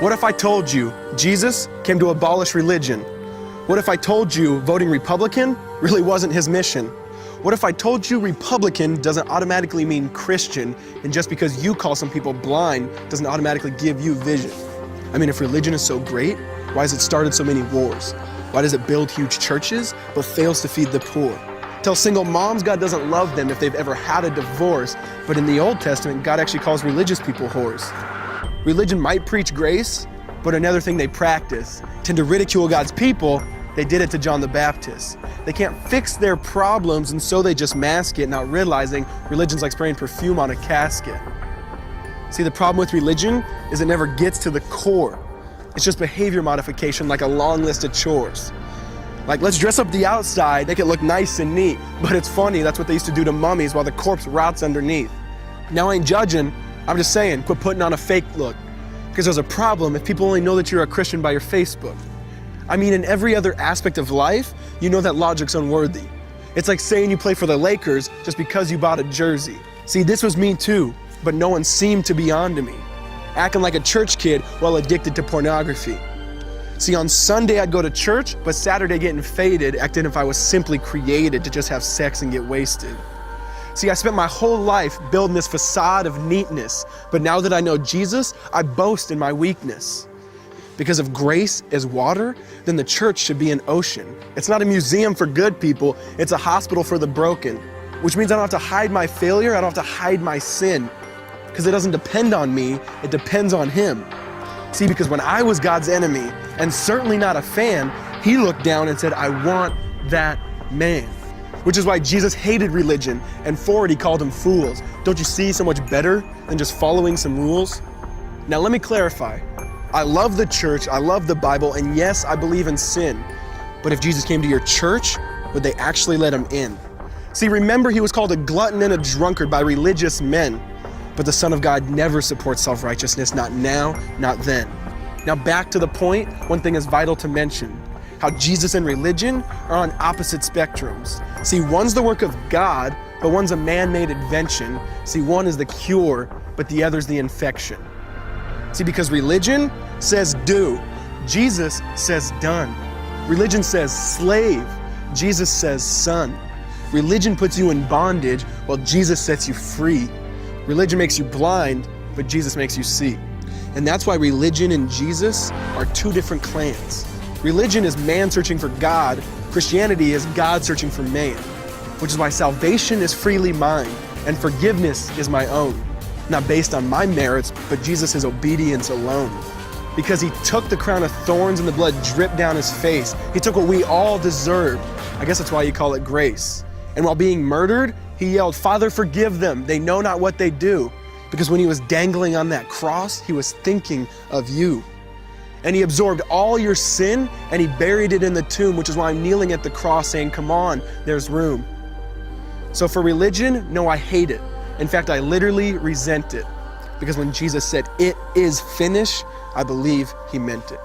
What if I told you Jesus came to abolish religion? What if I told you voting Republican really wasn't his mission? What if I told you Republican doesn't automatically mean Christian, and just because you call some people blind doesn't automatically give you vision? I mean, if religion is so great, why has it started so many wars? Why does it build huge churches but fails to feed the poor? Tell single moms God doesn't love them if they've ever had a divorce, but in the Old Testament, God actually calls religious people whores. Religion might preach grace, but another thing they practice. Tend to ridicule God's people. They did it to John the Baptist. They can't fix their problems, and so they just mask it, not realizing religion's like spraying perfume on a casket. See, the problem with religion is it never gets to the core. It's just behavior modification, like a long list of chores. Like, let's dress up the outside, make it look nice and neat. But it's funny, that's what they used to do to mummies while the corpse rots underneath. Now, I ain't judging, I'm just saying, quit putting on a fake look. Because there's a problem if people only know that you're a Christian by your Facebook. I mean, in every other aspect of life, you know that logic's unworthy. It's like saying you play for the Lakers just because you bought a jersey. See, this was me too, but no one seemed to be on to me. Acting like a church kid while addicted to pornography. See, on Sunday I'd go to church, but Saturday getting faded, acting if I was simply created to just have sex and get wasted. See, I spent my whole life building this facade of neatness, but now that I know Jesus, I boast in my weakness. Because if grace is water, then the church should be an ocean. It's not a museum for good people, it's a hospital for the broken. Which means I don't have to hide my failure, I don't have to hide my sin. Because it doesn't depend on me, it depends on Him. See, because when I was God's enemy, and certainly not a fan, He looked down and said, I want that man. Which is why Jesus hated religion, and for it He called them fools. Don't you see so much better than just following some rules? Now let me clarify. I love the church, I love the Bible, and yes, I believe in sin. But if Jesus came to your church, would they actually let Him in? See, remember He was called a glutton and a drunkard by religious men. But the Son of God never supports self-righteousness, not now, not then. Now back to the point, one thing is vital to mention. How Jesus and religion are on opposite spectrums. See, one's the work of God, but one's a man-made invention. See, one is the cure, but the other's the infection. See, because religion says do, Jesus says done. Religion says slave, Jesus says son. Religion puts you in bondage, while Jesus sets you free. Religion makes you blind, but Jesus makes you see. And that's why religion and Jesus are two different clans. Religion is man searching for God, Christianity is God searching for man. Which is why salvation is freely mine, and forgiveness is my own. Not based on my merits, but Jesus' obedience alone. Because He took the crown of thorns and the blood dripped down His face. He took what we all deserved. I guess that's why you call it grace. And while being murdered, He yelled, Father, forgive them. They know not what they do. Because when He was dangling on that cross, He was thinking of you. And He absorbed all your sin and He buried it in the tomb, which is why I'm kneeling at the cross saying, come on, there's room. So for religion, no, I hate it. In fact, I literally resent it. Because when Jesus said, it is finished, I believe He meant it.